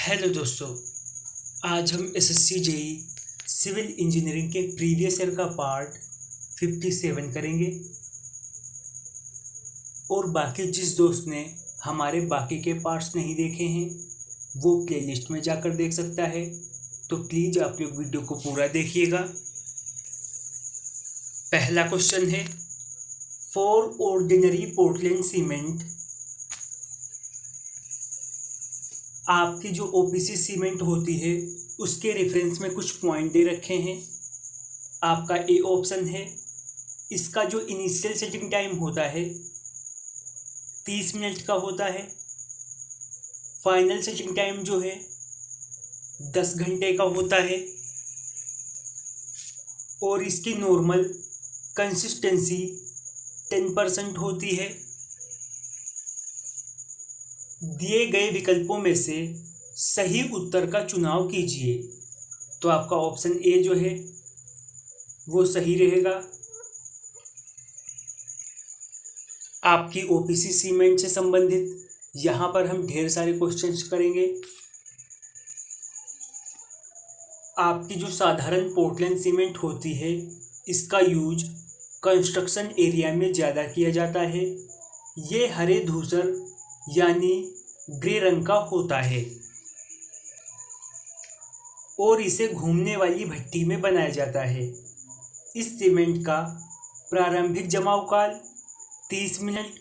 Hello दोस्तों। आज हम एसएससी जेई सिविल इंजीनियरिंग के प्रीवियस ईयर का पार्ट 57 करेंगे। और बाकी जिस दोस्त ने हमारे बाकी के पार्ट्स नहीं देखे हैं वो प्लेलिस्ट में जाकर देख सकता है, तो प्लीज़ आप लोग वीडियो को पूरा देखिएगा। पहला क्वेश्चन है, फॉर ऑर्डिनरी पोर्टलैंड सीमेंट आपकी जो ओपीसी सीमेंट होती है उसके रेफरेंस में कुछ पॉइंट दे रखे हैं। आपका ए ऑप्शन है, इसका जो इनिशियल सेटिंग टाइम होता है 30 मिनट का होता है। फाइनल सेटिंग टाइम जो है 10 घंटे का होता है। और इसकी नॉर्मल कंसिस्टेंसी 10% होती है। दिए गए विकल्पों में से सही उत्तर का चुनाव कीजिए। तो आपका ऑप्शन ए जो है वो सही रहेगा। आपकी ओपीसी सीमेंट से संबंधित यहाँ पर हम ढेर सारे क्वेश्चंस करेंगे। आपकी जो साधारण पोर्टलैंड सीमेंट होती है इसका यूज कंस्ट्रक्शन एरिया में ज़्यादा किया जाता है। ये हरे धूसर यानी ग्रे रंग का होता है और इसे घूमने वाली भट्टी में बनाया जाता है। इस सीमेंट का प्रारंभिक जमाव काल 30 मिनट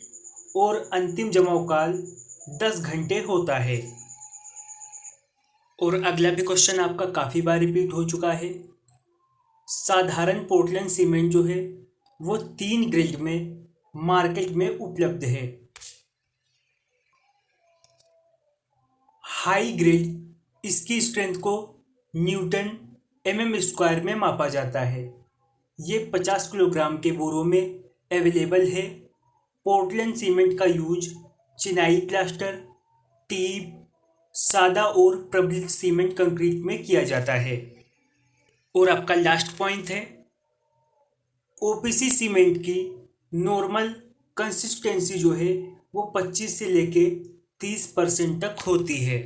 और अंतिम जमाव काल 10 घंटे होता है। और अगला भी क्वेश्चन आपका काफ़ी बार रिपीट हो चुका है। साधारण पोर्टलैंड सीमेंट जो है वो 3 ग्रेड में मार्केट में उपलब्ध है। हाई ग्रेड इसकी स्ट्रेंथ को न्यूटन mm² में मापा जाता है। ये 50 किलोग्राम के बोरों में अवेलेबल है। पोर्टलैंड सीमेंट का यूज चिनाई प्लास्टर, टीप, सादा और प्रबलित सीमेंट कंक्रीट में किया जाता है। और आपका लास्ट पॉइंट है, ओपीसी सीमेंट की नॉर्मल कंसिस्टेंसी जो है वो 25 से लेके 30% तक होती है।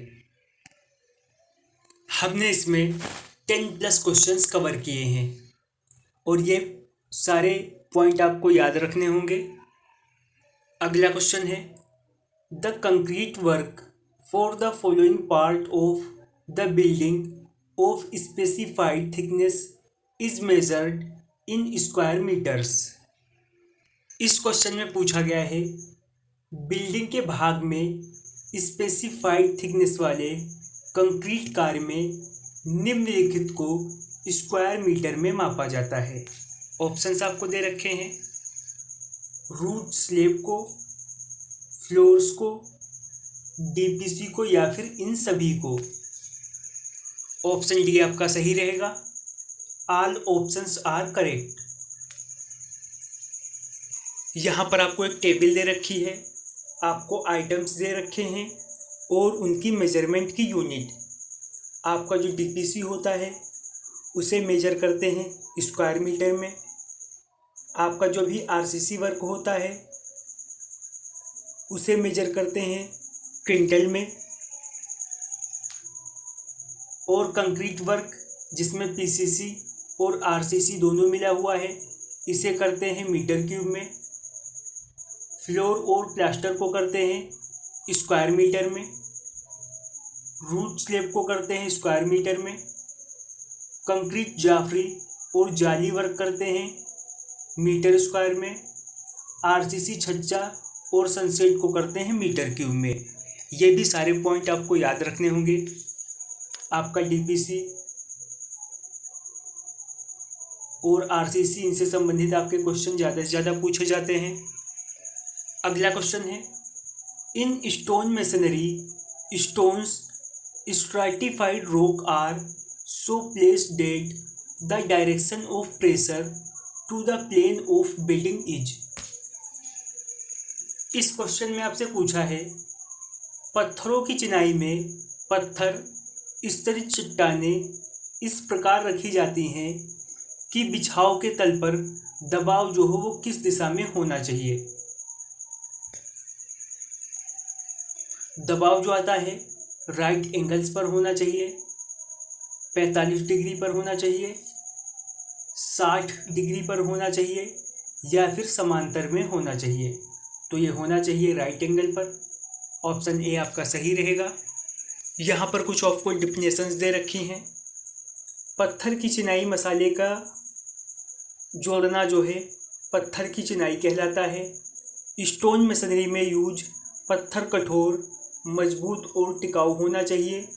हमने इसमें 10+ क्वेश्चंस कवर किए हैं और ये सारे पॉइंट आपको याद रखने होंगे। अगला क्वेश्चन है, the concrete work for the following part of the building of specified thickness is measured in square metres. इस क्वेश्चन में पूछा गया है, बिल्डिंग के भाग में स्पेसिफाइड थिकनेस वाले कंक्रीट कार्य में निम्नलिखित को स्क्वायर मीटर में मापा जाता है। ऑप्शंस आपको दे रखे हैं, रूट स्लेब को, फ्लोर्स को, डीपीसी को या फिर इन सभी को। ऑप्शन डी आपका सही रहेगा। All options are correct. यहाँ पर आपको एक टेबल दे रखी है, आपको आइटम्स दे रखे हैं और उनकी मेजरमेंट की यूनिट। आपका जो डीपीसी होता है उसे मेजर करते हैं स्क्वायर मीटर में। आपका जो भी आरसीसी वर्क होता है उसे मेजर करते हैं क्विंटल में। और कंक्रीट वर्क जिसमें पीसीसी और आरसीसी दोनों मिला हुआ है इसे करते हैं मीटर क्यूब में। फ्लोर और प्लास्टर को करते हैं स्क्वायर मीटर में। रूट स्लेब को करते हैं स्क्वायर मीटर में। कंक्रीट जाफरी और जाली वर्क करते हैं मीटर स्क्वायर में। आरसीसी छज्जा और सनसेट को करते हैं मीटर क्यूब में। ये भी सारे पॉइंट आपको याद रखने होंगे। आपका डीपीसी और आरसीसी इनसे संबंधित आपके क्वेश्चन ज़्यादा से ज़्यादा पूछे जाते हैं। अगला क्वेश्चन है, in stone masonry stones stratified rock are so placed that the direction of pressure to the plane of building is. इस क्वेश्चन में आपसे पूछा है, पत्थरों की चिनाई में पत्थर स्तरित चट्टानें इस प्रकार रखी जाती हैं कि बिछाव के तल पर दबाव जो हो वो किस दिशा में होना चाहिए। दबाव जो आता है राइट एंगल्स पर होना चाहिए, 45 डिग्री पर होना चाहिए, 60 डिग्री पर होना चाहिए या फिर समांतर में होना चाहिए। तो ये होना चाहिए राइट एंगल पर। ऑप्शन ए आपका सही रहेगा। यहाँ पर कुछ आपको डिफिनेशंस दे रखी हैं। पत्थर की चिनाई मसाले का जोड़ना जो है पत्थर की चिनाई कहलाता है। स्टोन मशीनरी में यूज पत्थर कठोर, मजबूत और टिकाऊ होना चाहिए।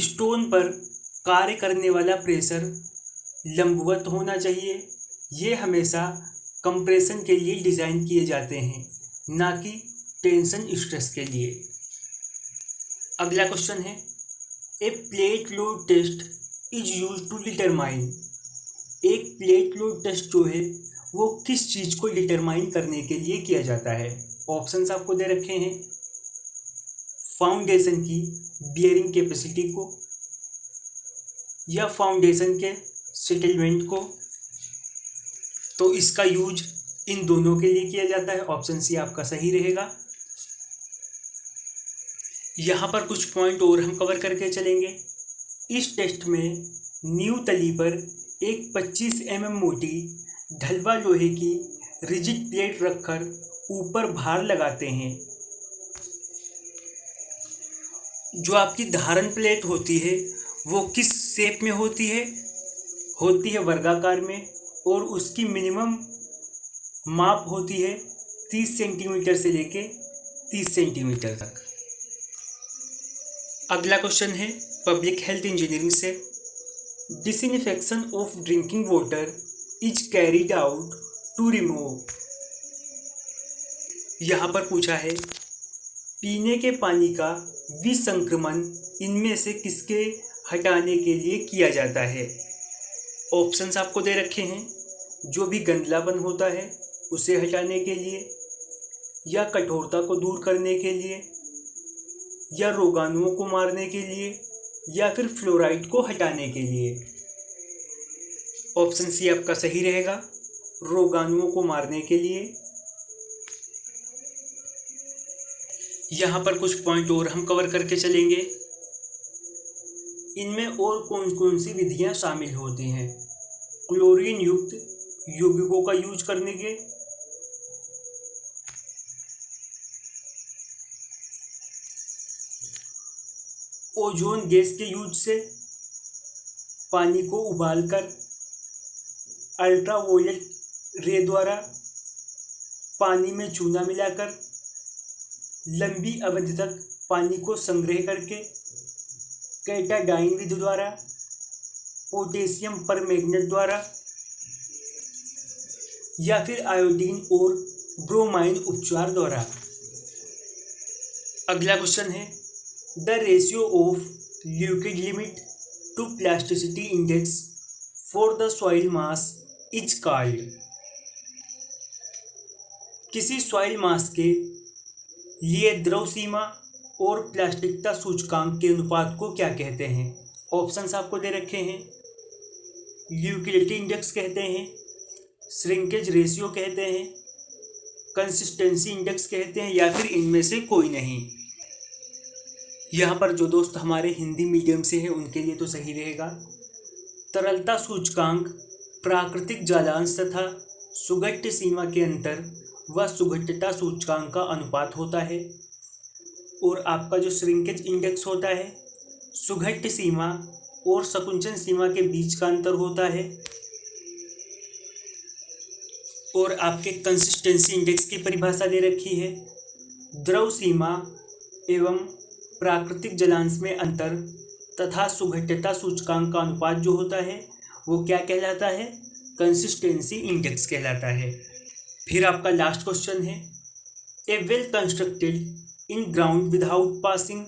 स्टोन पर कार्य करने वाला प्रेशर लंबवत होना चाहिए। ये हमेशा कंप्रेशन के लिए डिज़ाइन किए जाते हैं, ना कि टेंशन स्ट्रेस के लिए। अगला क्वेश्चन है, a plate load test is use to determine. एक प्लेट लोड टेस्ट जो है वो किस चीज़ को डिटरमाइन करने के लिए किया जाता है। ऑप्शंस आपको दे रखे हैं। फाउंडेशन की बियरिंग कैपेसिटी को, या फाउंडेशन के सेटलमेंट को। तो इसका यूज इन दोनों के लिए किया जाता है। ऑप्शन सी आपका सही रहेगा। यहाँ पर कुछ पॉइंट और हम कवर करके चलेंगे। इस टेस्ट में नींव तली पर एक 25 mm मोटी ढलवा लोहे की रिजिड प्लेट रखकर ऊपर भार लगाते हैं। जो आपकी धारण प्लेट होती है वो किस शेप में होती है? होती है वर्गाकार में, और उसकी मिनिमम माप होती है 30 सेंटीमीटर से लेके 30 सेंटीमीटर तक। अगला क्वेश्चन है पब्लिक हेल्थ इंजीनियरिंग से, disinfection of drinking water is carried out to remove. यहाँ पर पूछा है पीने के पानी का विसंक्रमण इनमें से किसके हटाने के लिए किया जाता है। ऑप्शंस आपको दे रखे हैं। जो भी गंदलापन होता है उसे हटाने के लिए, या कठोरता को दूर करने के लिए, या रोगाणुओं को मारने के लिए, या फिर फ्लोराइड को हटाने के लिए। ऑप्शन सी आपका सही रहेगा, रोगाणुओं को मारने के लिए। यहाँ पर कुछ पॉइंट और हम कवर करके चलेंगे। इनमें और कौन कौन सी विधियाँ शामिल होती हैं। क्लोरीन युक्त यौगिकों का यूज करने के, ओजोन गैस के यूज से, पानी को उबालकर, अल्ट्रावायलेट रे द्वारा, पानी में चूना मिलाकर, लंबी अवधि तक पानी को संग्रह करके, कैटाडाइन विधि द्वारा, पोटेशियम परमैंगनेट द्वारा, या फिर आयोडीन और ब्रोमाइन उपचार द्वारा। अगला क्वेश्चन है, the ratio of liquid limit to plasticity index for the soil mass is called. किसी सॉइल मास के लिए द्रव सीमा और प्लास्टिकता सूचकांक के अनुपात को क्या कहते हैं। ऑप्शंस आपको दे रखे हैं। ल्यूकिडिटी इंडेक्स कहते हैं, श्रिंकेज रेशियो कहते हैं, कंसिस्टेंसी इंडेक्स कहते हैं, या फिर इनमें से कोई नहीं। यहाँ पर जो दोस्त हमारे हिंदी मीडियम से हैं उनके लिए तो सही रहेगा। तरलता सूचकांक प्राकृतिक जलांश तथा सुघट्य सीमा के अंतर व सुघट्यता सूचकांक का अनुपात होता है। और आपका जो श्रिंकेज इंडेक्स होता है सुघट्य सीमा और संकुचन सीमा के बीच का अंतर होता है। और आपके कंसिस्टेंसी इंडेक्स की परिभाषा दे रखी है, द्रव सीमा एवं प्राकृतिक जलांश में अंतर तथा सुघट्यता सूचकांक का अनुपात जो होता है वो क्या कहलाता है, कंसिस्टेंसी इंडेक्स कहलाता है। फिर आपका लास्ट क्वेश्चन है, a well constructed in ground without passing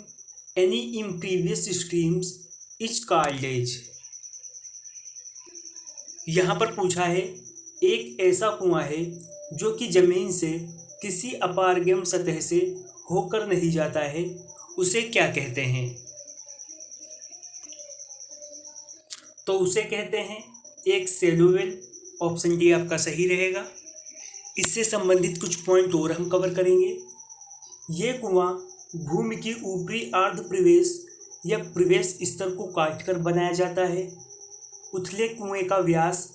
any impervious streams is called as. यहाँ पर पूछा है एक ऐसा कुआं है जो कि जमीन से किसी अपारगम सतह से होकर नहीं जाता है, उसे क्या कहते हैं। तो उसे कहते हैं एक शैलो वेल। ऑप्शन डी आपका सही रहेगा। इससे संबंधित कुछ पॉइंट और हम कवर करेंगे। ये कुआं भूमि की ऊपरी अर्ध प्रवेश या प्रवेश स्तर को काटकर बनाया जाता है। उथले कुएं का व्यास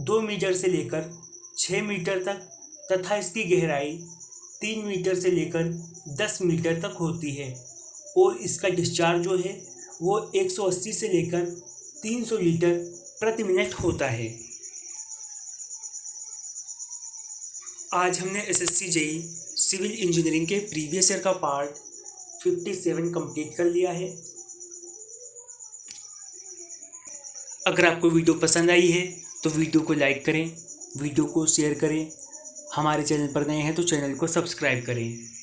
2 मीटर से लेकर 6 मीटर तक तथा इसकी गहराई 3 मीटर से लेकर 10 मीटर तक होती है और इसका डिस्चार्ज जो है वो 180 से लेकर 300 लीटर प्रति मिनट होता है। आज हमने एसएससी जेईई सिविल इंजीनियरिंग के प्रीवियस ईयर का पार्ट 57 कंप्लीट कर लिया है। अगर आपको वीडियो पसंद आई है तो वीडियो को लाइक करें, वीडियो को शेयर करें, हमारे चैनल पर नए हैं तो चैनल को सब्सक्राइब करें।